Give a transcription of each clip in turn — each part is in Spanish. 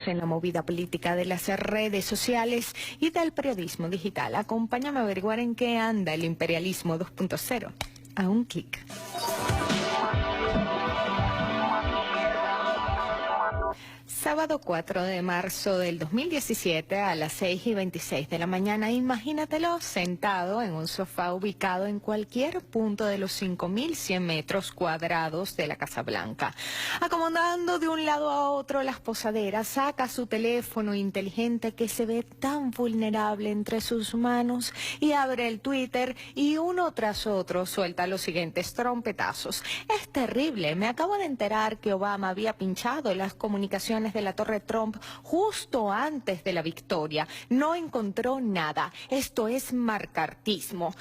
en la movida política de las redes sociales y del periodismo digital. Acompáñame a averiguar en qué anda el imperialismo 2.0 a un clic. Sábado 4 de marzo del 2017 a las 6:26 de la mañana, imagínatelo sentado en un sofá ubicado en cualquier punto de los 5.100 metros cuadrados de la Casa Blanca. Acomodando de un lado a otro las posaderas, saca su teléfono inteligente que se ve tan vulnerable entre sus manos y abre el Twitter y uno tras otro suelta los siguientes trompetazos. Es terrible, me acabo de enterar que Obama había pinchado las comunicaciones de la Torre Trump justo antes de la victoria. No encontró nada. Esto es macartismo.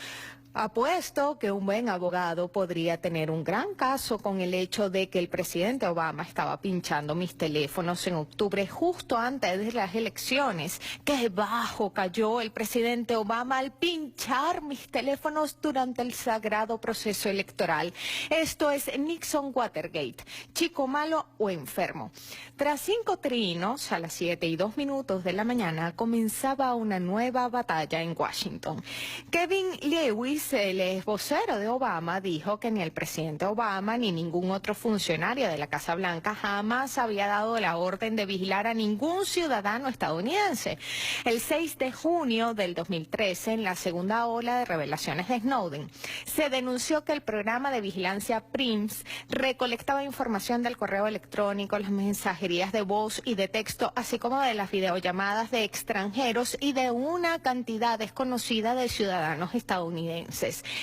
Apuesto que un buen abogado podría tener un gran caso con el hecho de que el presidente Obama estaba pinchando mis teléfonos en octubre, justo antes de las elecciones. ¡Qué bajo cayó el presidente Obama al pinchar mis teléfonos durante el sagrado proceso electoral! Esto es Nixon Watergate, chico malo o enfermo. Tras 5 trinos, a las 7:02 de la mañana, comenzaba una nueva batalla en Washington. Kevin Lewis, el ex vocero de Obama, dijo que ni el presidente Obama ni ningún otro funcionario de la Casa Blanca jamás había dado la orden de vigilar a ningún ciudadano estadounidense. El 6 de junio del 2013, en la segunda ola de revelaciones de Snowden, se denunció que el programa de vigilancia PRIMS recolectaba información del correo electrónico, las mensajerías de voz y de texto, así como de las videollamadas de extranjeros y de una cantidad desconocida de ciudadanos estadounidenses.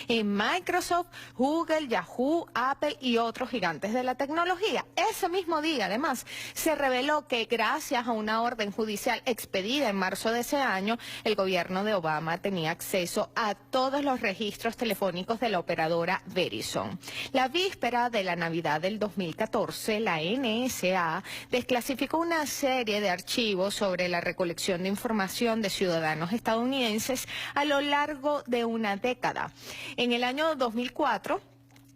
En Microsoft, Google, Yahoo, Apple y otros gigantes de la tecnología. Ese mismo día, además, se reveló que gracias a una orden judicial expedida en marzo de ese año, el gobierno de Obama tenía acceso a todos los registros telefónicos de la operadora Verizon. La víspera de la Navidad del 2014, la NSA desclasificó una serie de archivos sobre la recolección de información de ciudadanos estadounidenses a lo largo de una década. En el año 2004,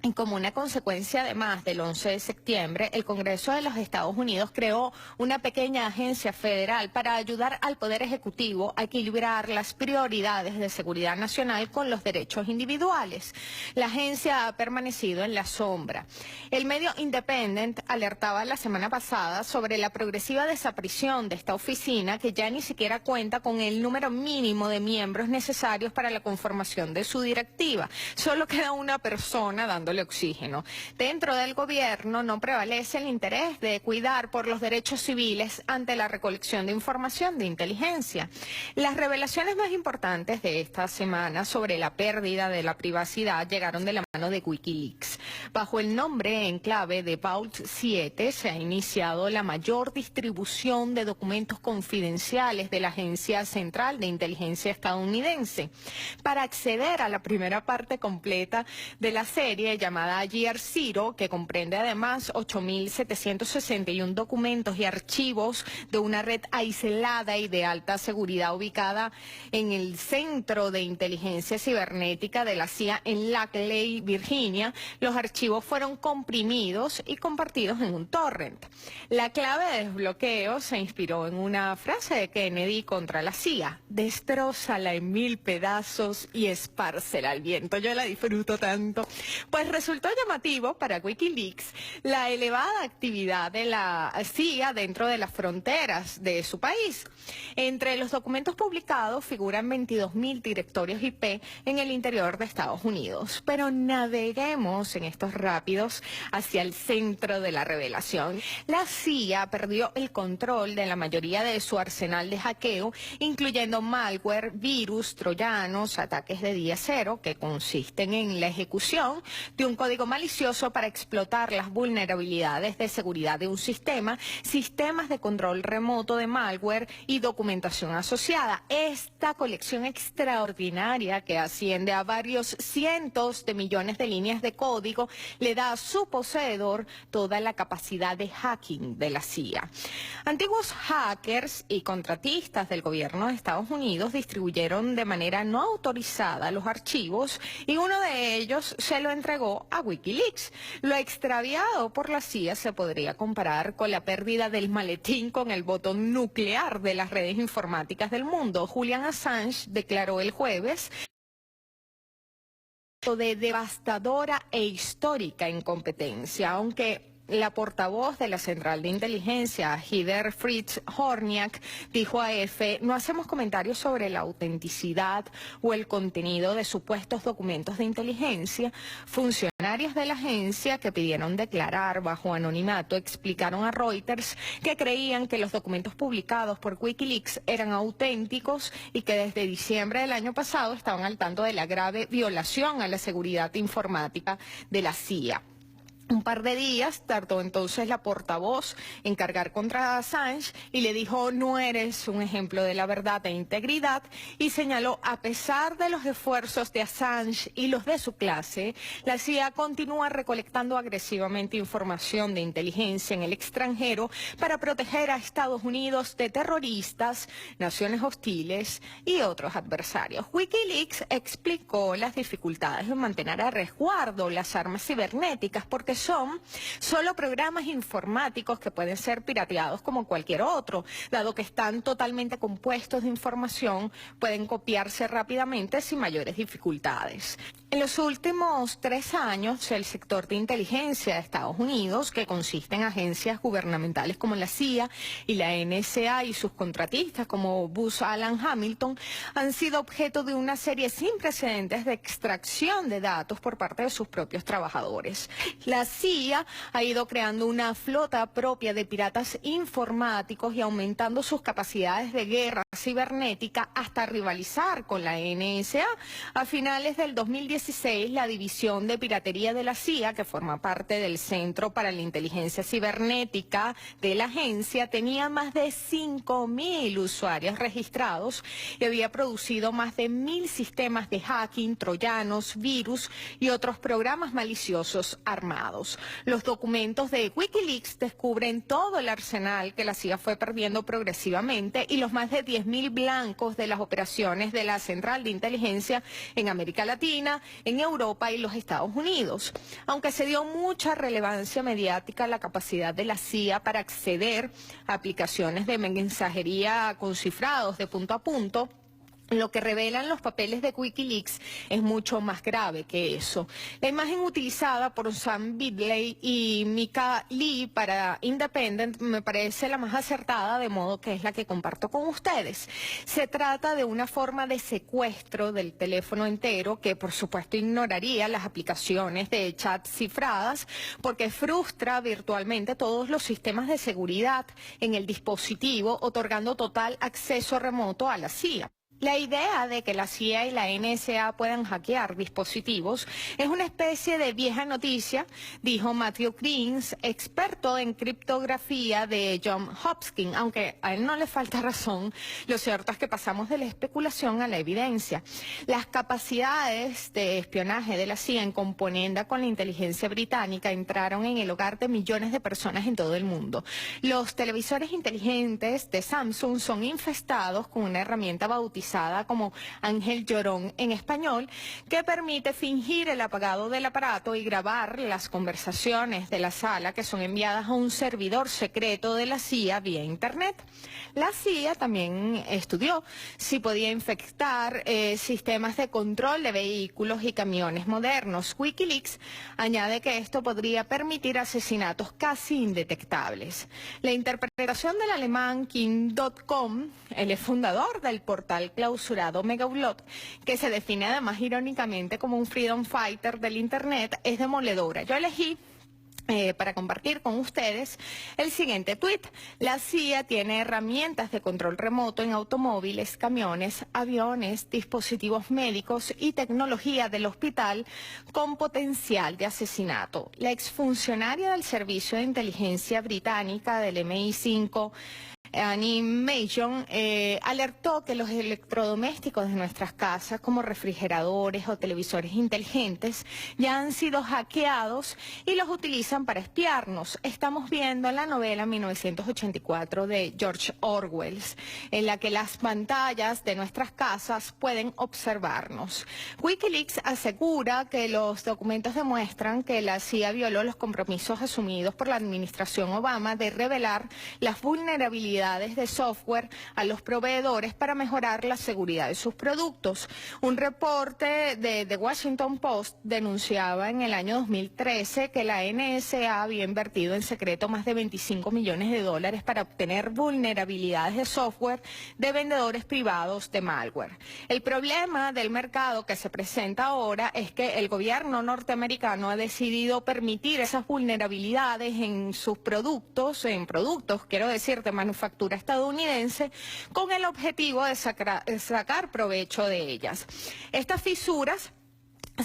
y como una consecuencia además del 11 de septiembre, el Congreso de los Estados Unidos creó una pequeña agencia federal para ayudar al Poder Ejecutivo a equilibrar las prioridades de seguridad nacional con los derechos individuales. La agencia ha permanecido en la sombra. El medio Independent alertaba la semana pasada sobre la progresiva desaparición de esta oficina, que ya ni siquiera cuenta con el número mínimo de miembros necesarios para la conformación de su directiva. Solo queda una persona dando oxígeno. Dentro del gobierno no prevalece el interés de cuidar por los derechos civiles ante la recolección de información de inteligencia. Las revelaciones más importantes de esta semana sobre la pérdida de la privacidad llegaron de la mano de Wikileaks. Bajo el nombre en clave de Vault 7 se ha iniciado la mayor distribución de documentos confidenciales de la Agencia Central de Inteligencia estadounidense. Para acceder a la primera parte completa de la serie llamada Year Zero, que comprende además 8.761 documentos y archivos de una red aislada y de alta seguridad ubicada en el Centro de Inteligencia Cibernética de la CIA en Lacley, Virginia, los archivos fueron comprimidos y compartidos en un torrent. La clave de desbloqueo se inspiró en una frase de Kennedy contra la CIA: destrózala en 1000 pedazos y espárcela al viento. Yo la disfruto tanto. Pues resultó llamativo para Wikileaks la elevada actividad de la CIA dentro de las fronteras de su país. Entre los documentos publicados figuran 22.000 directorios IP en el interior de Estados Unidos. Pero naveguemos en estos rápidos hacia el centro de la revelación. La CIA perdió el control de la mayoría de su arsenal de hackeo, incluyendo malware, virus, troyanos, ataques de día cero, que consisten en la ejecución de un código malicioso para explotar las vulnerabilidades de seguridad de un sistema, sistemas de control remoto de malware y documentación asociada. Esta colección extraordinaria, que asciende a varios cientos de millones de líneas de código, le da a su poseedor toda la capacidad de hacking de la CIA. Antiguos hackers y contratistas del gobierno de Estados Unidos distribuyeron de manera no autorizada los archivos y uno de ellos se lo entregó entregó a Wikileaks. Lo extraviado por la CIA se podría comparar con la pérdida del maletín con el botón nuclear de las redes informáticas del mundo. Julian Assange declaró el jueves de devastadora e histórica incompetencia, aunque la portavoz de la Central de Inteligencia, Heather Fritz Horniak, dijo a EFE: no hacemos comentarios sobre la autenticidad o el contenido de supuestos documentos de inteligencia. Funcionarios de la agencia que pidieron declarar bajo anonimato explicaron a Reuters que creían que los documentos publicados por Wikileaks eran auténticos y que desde diciembre del año pasado estaban al tanto de la grave violación a la seguridad informática de la CIA. Un par de días tardó entonces la portavoz en cargar contra Assange y le dijo: no eres un ejemplo de la verdad e integridad, y señaló: a pesar de los esfuerzos de Assange y los de su clase, la CIA continúa recolectando agresivamente información de inteligencia en el extranjero para proteger a Estados Unidos de terroristas, naciones hostiles y otros adversarios. Wikileaks explicó las dificultades de mantener a resguardo las armas cibernéticas porque son solo programas informáticos que pueden ser pirateados como cualquier otro, dado que están totalmente compuestos de información, pueden copiarse rápidamente sin mayores dificultades. En los últimos 3 años, el sector de inteligencia de Estados Unidos, que consiste en agencias gubernamentales como la CIA y la NSA y sus contratistas como Booz Allen Hamilton, han sido objeto de una serie sin precedentes de extracción de datos por parte de sus propios trabajadores. La CIA ha ido creando una flota propia de piratas informáticos y aumentando sus capacidades de guerra cibernética hasta rivalizar con la NSA. A finales del 2016, la división de piratería de la CIA, que forma parte del Centro para la Inteligencia Cibernética de la agencia, tenía más de 5.000 usuarios registrados y había producido más de 1.000 sistemas de hacking, troyanos, virus y otros programas maliciosos armados. Los documentos de Wikileaks descubren todo el arsenal que la CIA fue perdiendo progresivamente y los más de 10.000 blancos de las operaciones de la Central de Inteligencia en América Latina, en Europa y los Estados Unidos. Aunque se dio mucha relevancia mediática a la capacidad de la CIA para acceder a aplicaciones de mensajería con cifrados de punto a punto, lo que revelan los papeles de Wikileaks es mucho más grave que eso. La imagen utilizada por Sam Bidley y Mika Lee para Independent me parece la más acertada, de modo que es la que comparto con ustedes. Se trata de una forma de secuestro del teléfono entero que, por supuesto, ignoraría las aplicaciones de chat cifradas porque frustra virtualmente todos los sistemas de seguridad en el dispositivo, otorgando total acceso remoto a la CIA. La idea de que la CIA y la NSA puedan hackear dispositivos es una especie de vieja noticia, dijo Matthew Greens, experto en criptografía de Johns Hopkins, aunque a él no le falta razón. Lo cierto es que pasamos de la especulación a la evidencia. Las capacidades de espionaje de la CIA en componenda con la inteligencia británica entraron en el hogar de millones de personas en todo el mundo. Los televisores inteligentes de Samsung son infestados con una herramienta bautizada como Ángel Llorón en español, que permite fingir el apagado del aparato y grabar las conversaciones de la sala que son enviadas a un servidor secreto de la CIA vía Internet. La CIA también estudió si podía infectar sistemas de control de vehículos y camiones modernos. Wikileaks añade que esto podría permitir asesinatos casi indetectables. La interpretación del alemán King.com, el fundador del portal clausurado Megaupload, que se define además irónicamente como un freedom fighter del Internet, es demoledora. Yo elegí para compartir con ustedes el siguiente tuit. La CIA tiene herramientas de control remoto en automóviles, camiones, aviones, dispositivos médicos y tecnología del hospital con potencial de asesinato. La exfuncionaria del Servicio de Inteligencia Británica del MI5, Animation alertó que los electrodomésticos de nuestras casas, como refrigeradores o televisores inteligentes, ya han sido hackeados y los utilizan para espiarnos. Estamos viendo la novela 1984 de George Orwell, en la que las pantallas de nuestras casas pueden observarnos. Wikileaks asegura que los documentos demuestran que la CIA violó los compromisos asumidos por la administración Obama de revelar las vulnerabilidades de software a los proveedores para mejorar la seguridad de sus productos. Un reporte de The Washington Post denunciaba en el año 2013 que la NSA había invertido en secreto más de 25 millones de dólares para obtener vulnerabilidades de software de vendedores privados de malware. El problema del mercado que se presenta ahora es que el gobierno norteamericano ha decidido permitir esas vulnerabilidades en sus productos, quiero decir, de manufactura estadounidense, con el objetivo de sacar provecho de ellas. Estas fisuras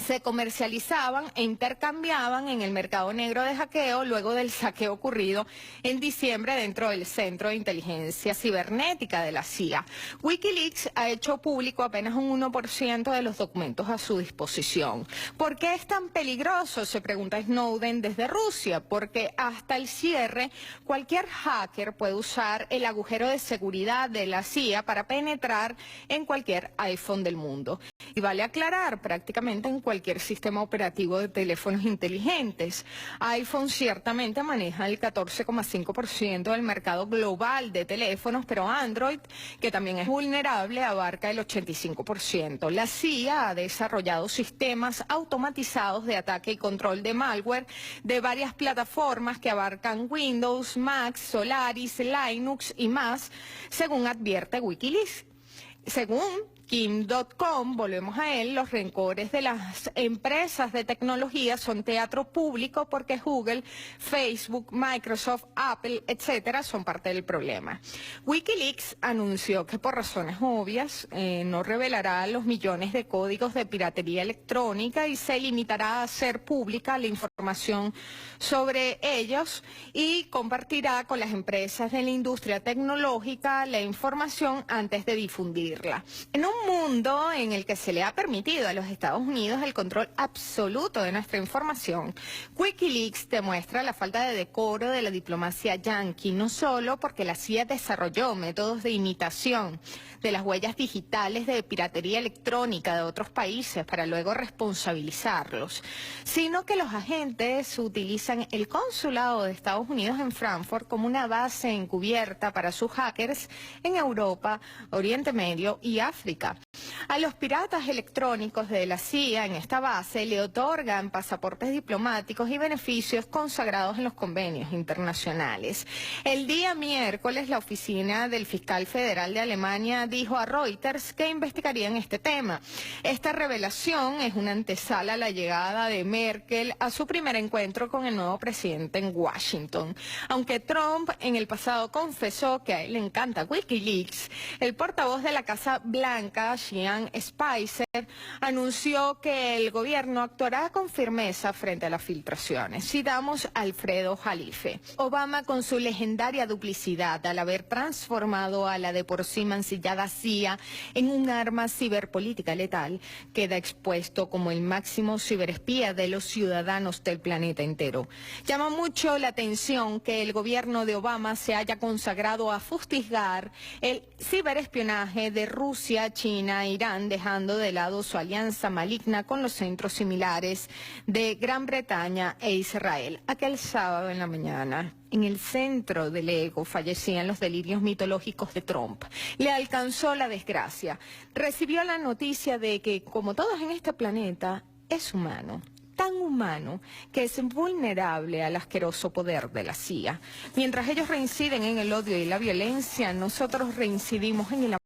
se comercializaban e intercambiaban en el mercado negro de hackeo luego del saqueo ocurrido en diciembre dentro del Centro de Inteligencia Cibernética de la CIA. Wikileaks ha hecho público apenas un 1% de los documentos a su disposición. ¿Por qué es tan peligroso?, se pregunta Snowden desde Rusia. Porque hasta el cierre, cualquier hacker puede usar el agujero de seguridad de la CIA para penetrar en cualquier iPhone del mundo. Y vale aclarar, prácticamente en cualquier sistema operativo de teléfonos inteligentes. iPhone ciertamente maneja el 14,5% del mercado global de teléfonos, pero Android, que también es vulnerable, abarca el 85%. La CIA ha desarrollado sistemas automatizados de ataque y control de malware de varias plataformas que abarcan Windows, Mac, Solaris, Linux y más, según advierte Wikileaks. Según Kim.com, volvemos a él, los rencores de las empresas de tecnología son teatro público porque Google, Facebook, Microsoft, Apple, etcétera, son parte del problema. Wikileaks anunció que por razones obvias no revelará los millones de códigos de piratería electrónica y se limitará a hacer pública la información sobre ellos y compartirá con las empresas de la industria tecnológica la información antes de difundirla. En un mundo en el que se le ha permitido a los Estados Unidos el control absoluto de nuestra información, Wikileaks demuestra la falta de decoro de la diplomacia yanqui, no solo porque la CIA desarrolló métodos de imitación de las huellas digitales de piratería electrónica de otros países para luego responsabilizarlos, sino que los agentes utilizan el consulado de Estados Unidos en Frankfurt como una base encubierta para sus hackers en Europa, Oriente Medio y África. A los piratas electrónicos de la CIA en esta base le otorgan pasaportes diplomáticos y beneficios consagrados en los convenios internacionales. El día miércoles, la oficina del fiscal federal de Alemania dijo a Reuters que investigarían este tema. Esta revelación es una antesala a la llegada de Merkel a su primer encuentro con el nuevo presidente en Washington. Aunque Trump en el pasado confesó que a él le encanta Wikileaks, el portavoz de la Casa Blanca, Sean Spicer, anunció que el gobierno actuará con firmeza frente a las filtraciones. Citamos a Alfredo Jalife. Obama, con su legendaria duplicidad al haber transformado a la de por sí mancillada CIA en un arma ciberpolítica letal, queda expuesto como el máximo ciberespía de los ciudadanos del planeta entero. Llama mucho la atención que el gobierno de Obama se haya consagrado a fustigar el ciberespionaje de Rusia, China e Irán, dejando de lado su alianza maligna con los centros similares de Gran Bretaña e Israel. Aquel sábado en la mañana, en el centro del ego, fallecían los delirios mitológicos de Trump. Le alcanzó la desgracia. Recibió la noticia de que, como todos en este planeta, es humano. Tan humano que es vulnerable al asqueroso poder de la CIA. Mientras ellos reinciden en el odio y la violencia, nosotros reincidimos en el amor.